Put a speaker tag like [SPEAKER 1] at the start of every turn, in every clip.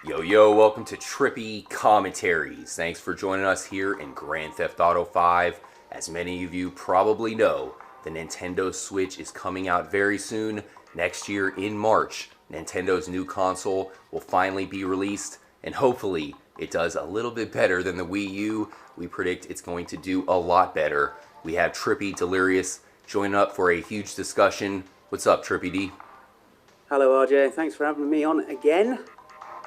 [SPEAKER 1] Yo, welcome to Trippy Commentaries. Thanks for joining us here in Grand Theft Auto 5. As many of you probably know, the Nintendo Switch is coming out very soon. Next year in March, Nintendo's new console will finally be released, and hopefully it does a little bit better than the Wii U. We predict it's going to do a lot better. We have Trippy Delirious joining up for a huge discussion. What's up, Trippy D?
[SPEAKER 2] Hello RJ, thanks for having me on again.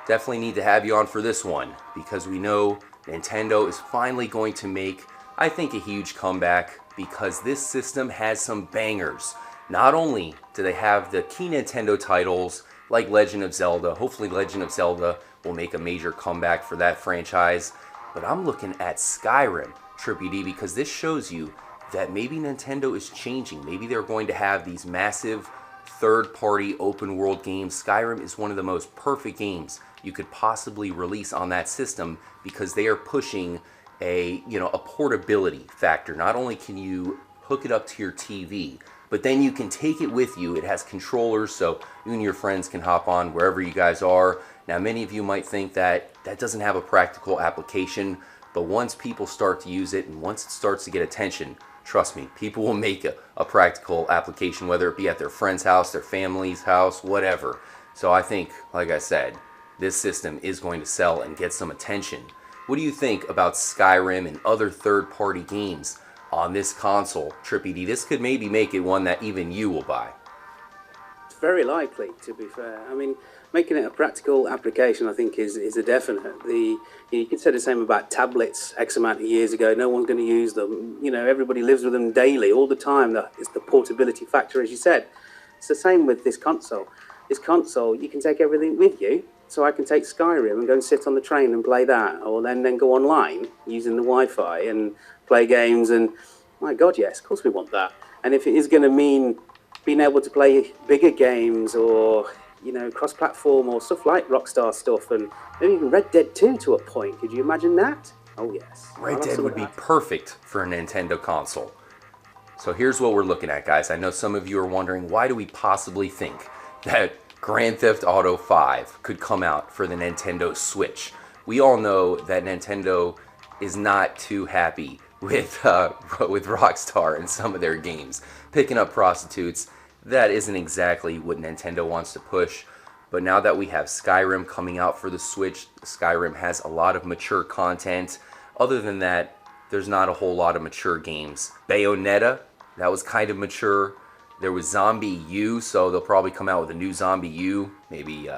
[SPEAKER 1] Definitely need to have you on for this one because we know Nintendo is finally going to make, I think, a huge comeback because this system has some bangers. Not only do they have the key Nintendo titles like Legend of Zelda, hopefully Legend of Zelda will make a major comeback for that franchise, but I'm looking at Skyrim, Trippy D, because this shows you that maybe Nintendo is changing. Maybe they're going to have these massive third-party open-world games. Skyrim is one of the most perfect games you could possibly release on that system because they are pushing a portability factor. Not only can you hook it up to your TV, but then you can take it with you. It has controllers, so you and your friends can hop on wherever you guys are. Now, many of you might think that that doesn't have a practical application, but once people start to use it and once it starts to get attention, trust me, people will make a practical application, whether it be at their friend's house, their family's house, whatever. So I think, like I said, this system is going to sell and get some attention. What do you think about Skyrim and other third-party games on this console, Trippy D? This could maybe make it one that even you will buy.
[SPEAKER 2] It's very likely, to be fair. I mean, making it a practical application, I think, is a definite. You could say the same about tablets X amount of years ago. No one's going to use them. You know, everybody lives with them daily, all the time. It's the portability factor, as you said. It's the same with this console. This console, you can take everything with you. So I can take Skyrim and go and sit on the train and play that, or then go online using the Wi-Fi and play games. And my God, yes, of course we want that. And if it is going to mean being able to play bigger games or cross-platform or stuff like Rockstar stuff, and maybe even Red Dead 2 to a point, could you imagine that? Oh yes,
[SPEAKER 1] Red Dead would be perfect for a Nintendo console. So here's what we're looking at, guys. I know some of you are wondering, why do we possibly think that Grand Theft Auto 5 could come out for the Nintendo Switch? We all know that Nintendo is not too happy with Rockstar and some of their games. Picking up prostitutes, that isn't exactly what Nintendo wants to push. But now that we have Skyrim coming out for the Switch, Skyrim has a lot of mature content. Other than that, there's not a whole lot of mature games. Bayonetta, that was kind of mature. There was Zombie U, so they'll probably come out with a new Zombie U, maybe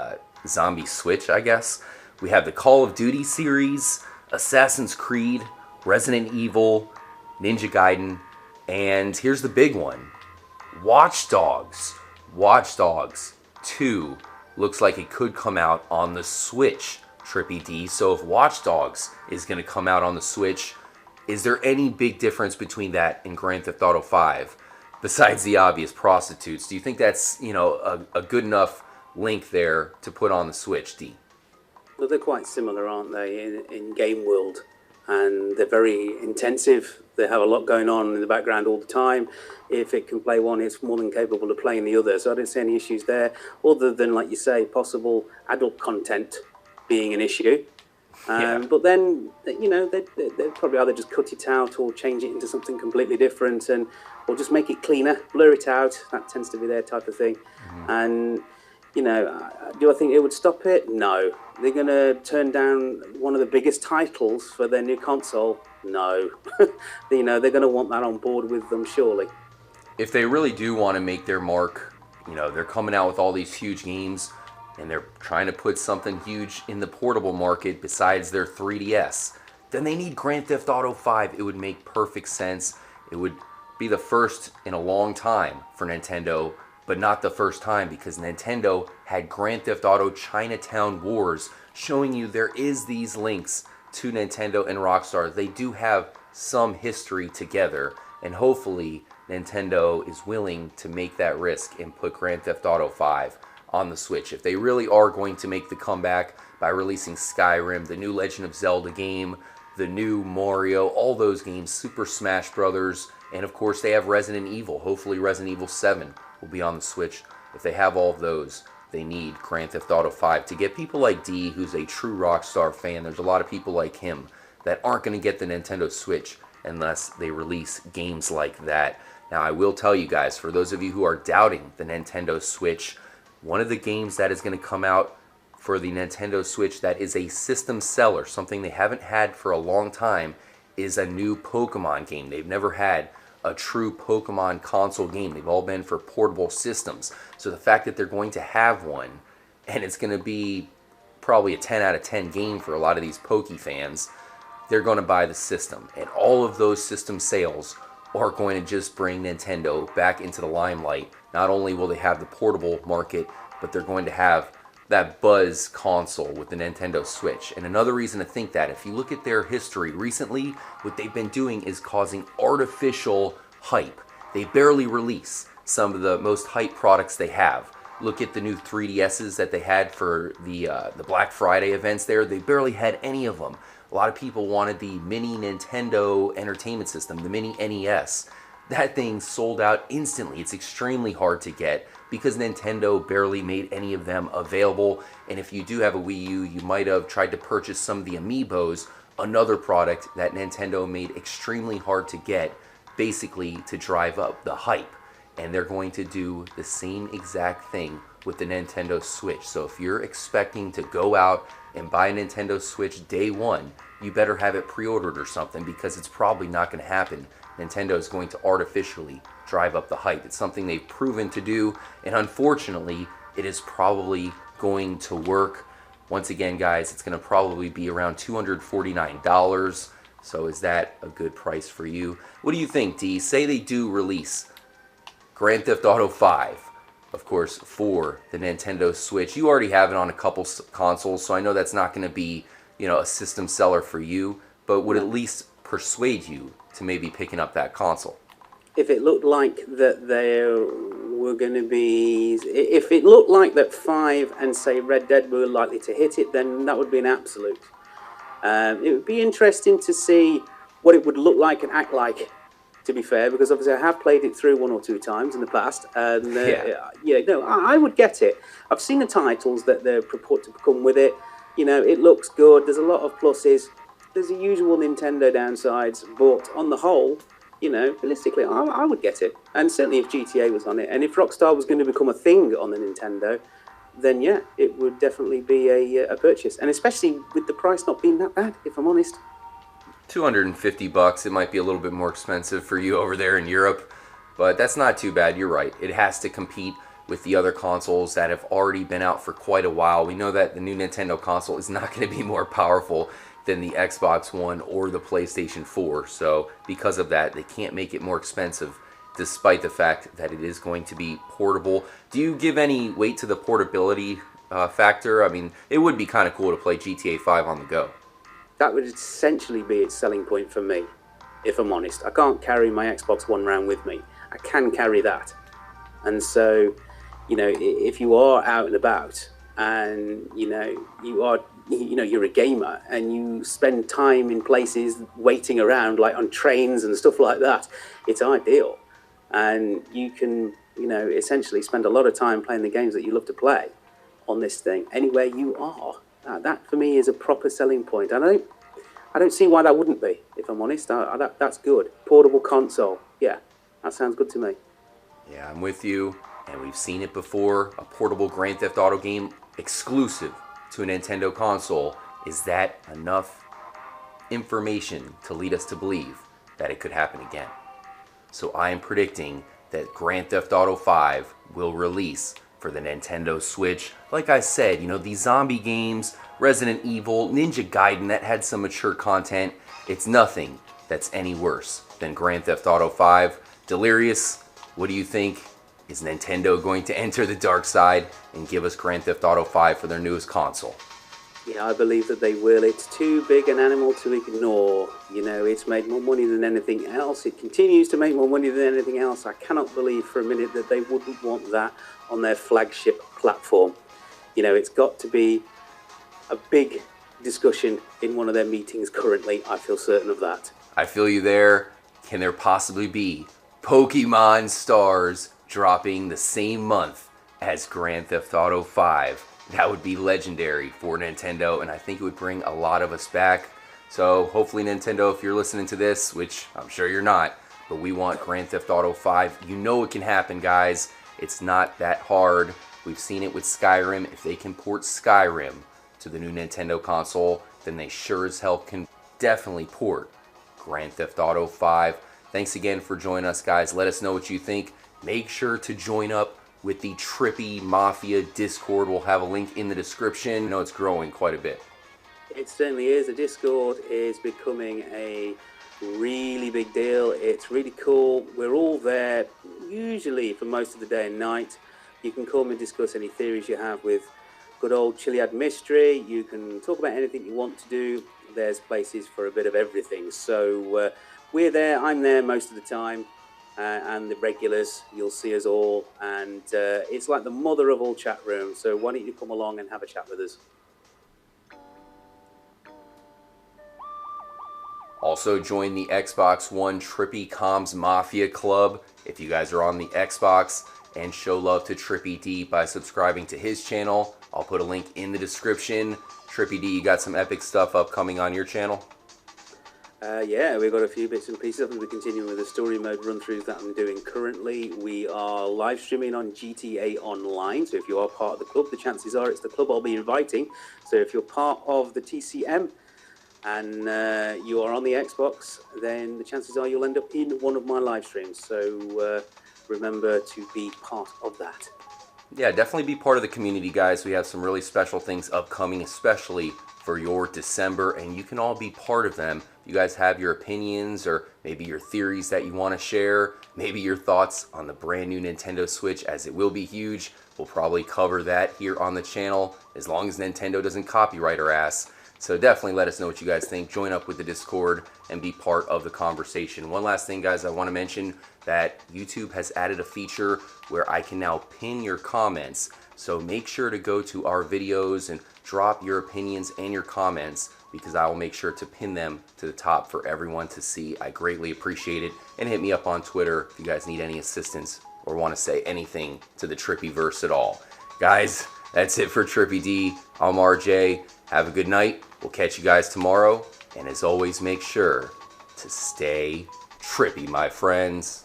[SPEAKER 1] Zombie Switch, I guess. We have the Call of Duty series, Assassin's Creed, Resident Evil, Ninja Gaiden, and here's the big one, Watch Dogs. Watch Dogs 2 looks like it could come out on the Switch, Trippy D. So if Watch Dogs is going to come out on the Switch, is there any big difference between that and Grand Theft Auto 5? Besides the obvious prostitutes, do you think that's, a good enough link there to put on the Switch, D?
[SPEAKER 2] Well, they're quite similar, aren't they, in game world? And they're very intensive. They have a lot going on in the background all the time. If it can play one, it's more than capable of playing the other. So I don't see any issues there, other than, like you say, possible adult content being an issue.
[SPEAKER 1] Yeah.
[SPEAKER 2] But then, they'd probably either just cut it out or change it into something completely different, or just make it cleaner, blur it out. That tends to be their type of thing. Mm-hmm. And, do I think it would stop it? No. They're going to turn down one of the biggest titles for their new console? No. They're going to want that on board with them, surely.
[SPEAKER 1] If they really do want to make their mark, they're coming out with all these huge games, and they're trying to put something huge in the portable market besides their 3DS, then they need Grand Theft Auto 5. It would make perfect sense. It would be the first in a long time for Nintendo, but not the first time because Nintendo had Grand Theft Auto Chinatown Wars, showing you there is these links to Nintendo and Rockstar. They do have some history together, and hopefully Nintendo is willing to make that risk and put Grand Theft Auto 5 on the Switch. If they really are going to make the comeback by releasing Skyrim, the new Legend of Zelda game, the new Mario, all those games, Super Smash Brothers, and of course they have Resident Evil. Hopefully Resident Evil 7 will be on the Switch. If they have all of those, they need Grand Theft Auto 5 to get people like D, who's a true Rockstar fan. There's a lot of people like him that aren't going to get the Nintendo Switch unless they release games like that. Now, I will tell you guys, for those of you who are doubting the Nintendo Switch, one of the games that is going to come out for the Nintendo Switch that is a system seller, something they haven't had for a long time, is a new Pokemon game. They've never had a true Pokemon console game. They've all been for portable systems. So the fact that they're going to have one, and it's going to be probably a 10 out of 10 game for a lot of these Poke fans, they're going to buy the system. And all of those system sales are going to just bring Nintendo back into the limelight. Not only will they have the portable market, but they're going to have that buzz console with the Nintendo Switch. And another reason to think that, if you look at their history recently, what they've been doing is causing artificial hype. They barely release some of the most hype products they have. Look at the new 3DSs that they had for the Black Friday events there. They barely had any of them. A lot of people wanted the mini Nintendo Entertainment System, the mini NES. That thing sold out instantly. It's extremely hard to get because Nintendo barely made any of them available. And if you do have a Wii U, you might have tried to purchase some of the Amiibos, another product that Nintendo made extremely hard to get, basically to drive up the hype. And they're going to do the same exact thing with the Nintendo Switch. So if you're expecting to go out and buy a Nintendo Switch day one, you better have it pre-ordered or something, because it's probably not going to happen. Nintendo is going to artificially drive up the hype. It's something they've proven to do, and unfortunately, it is probably going to work. Once again, guys, it's going to probably be around $249. So is that a good price for you? What do you think, D? Say they do release Grand Theft Auto 5, of course, for the Nintendo Switch. You already have it on a couple consoles, so I know that's not going to be, a system seller for you, but would at least persuade you to maybe picking up that console.
[SPEAKER 2] If it looked like that there were going to be, if it looked like that 5 and say Red Dead were likely to hit it, then that would be an absolute. It would be interesting to see what it would look like and act like, to be fair, because obviously I have played it through 1 or 2 times in the past, and I would get it. I've seen the titles that they're purport to come with it. It looks good. There's a lot of pluses. There's the usual Nintendo downsides, but on the whole, realistically, I would get it. And certainly if GTA was on it, and if Rockstar was going to become a thing on the Nintendo, then yeah, it would definitely be a purchase. And especially with the price not being that bad, if I'm honest.
[SPEAKER 1] $250. It might be a little bit more expensive for you over there in Europe, but that's not too bad. You're right. It has to compete with the other consoles that have already been out for quite a while. We know that the new Nintendo console is not going to be more powerful than the Xbox One or the PlayStation 4. So because of that, they can't make it more expensive, despite the fact that it is going to be portable. Do you give any weight to the portability factor? I mean, it would be kind of cool to play GTA 5 on the go.
[SPEAKER 2] That would essentially be its selling point for me, if I'm honest. I can't carry my Xbox One around with me. I can carry that. And so, if you are out and about and, you're a gamer and you spend time in places waiting around, like on trains and stuff like that, it's ideal. And you can, essentially spend a lot of time playing the games that you love to play on this thing, anywhere you are. That for me is a proper selling point. I don't see why that wouldn't be, if I'm honest. That's good. Portable console. Yeah, that sounds good to me.
[SPEAKER 1] Yeah, I'm with you. And we've seen it before. A portable Grand Theft Auto game exclusive to a Nintendo console. Is that enough information to lead us to believe that it could happen again? So I am predicting that Grand Theft Auto 5 will release for the Nintendo Switch. Like I said, these zombie games, Resident Evil, Ninja Gaiden, that had some mature content. It's nothing that's any worse than Grand Theft Auto 5. Delirious, what do you think? Is Nintendo going to enter the dark side and give us Grand Theft Auto 5 for their newest console?
[SPEAKER 2] Yeah, I believe that they will. It's too big an animal to ignore. It's made more money than anything else. It continues to make more money than anything else. I cannot believe for a minute that they wouldn't want that on their flagship platform. It's got to be a big discussion in one of their meetings currently. I feel certain of that.
[SPEAKER 1] I feel you there. Can there possibly be Pokemon Stars dropping the same month as Grand Theft Auto 5. That would be legendary for Nintendo, and I think it would bring a lot of us back. So hopefully Nintendo, if you're listening to this, which I'm sure you're not, but we want Grand Theft Auto 5. You know it can happen, guys. It's not that hard. We've seen it with Skyrim. If they can port Skyrim to the new Nintendo console, then they sure as hell can definitely port Grand Theft Auto 5. Thanks again for joining us, guys. Let us know what you think. Make sure to join up with the Trippy Mafia Discord. We'll have a link in the description. I know it's growing quite a bit.
[SPEAKER 2] It certainly is. The Discord is becoming a really big deal. It's really cool. We're all there usually for most of the day and night. You can come and discuss any theories you have with good old Chiliad Mystery. You can talk about anything you want to do. There's places for a bit of everything. So we're there. I'm there most of the time. And the regulars, you'll see us all. And it's like the mother of all chat rooms. So why don't you come along and have a chat with us?
[SPEAKER 1] Also join the Xbox One Trippy Comms Mafia Club if you guys are on the Xbox, and show love to Trippy D by subscribing to his channel. I'll put a link in the description. Trippy D, you got some epic stuff upcoming on your channel?
[SPEAKER 2] Yeah, we've got a few bits and pieces. I'm going to be continuing with the story mode run-throughs that I'm doing currently. We are live streaming on GTA Online, so if you are part of the club, the chances are it's the club I'll be inviting. So if you're part of the TCM, and you are on the Xbox, then the chances are you'll end up in one of my live streams. So remember to be part of that.
[SPEAKER 1] Yeah, definitely be part of the community, guys. We have some really special things upcoming, especially for your December, and you can all be part of them. If you guys have your opinions or maybe your theories that you want to share, maybe your thoughts on the brand new Nintendo Switch, as it will be huge. We'll probably cover that here on the channel, as long as Nintendo doesn't copyright our ass. So definitely let us know what you guys think. Join up with the Discord and be part of the conversation. One last thing, guys, I want to mention that YouTube has added a feature where I can now pin your comments. So make sure to go to our videos and drop your opinions and your comments, because I will make sure to pin them to the top for everyone to see. I greatly appreciate it. And hit me up on Twitter if you guys need any assistance or want to say anything to the Trippyverse at all. Guys, that's it for Trippy D. I'm RJ. Have a good night. We'll catch you guys tomorrow. And as always, make sure to stay trippy, my friends.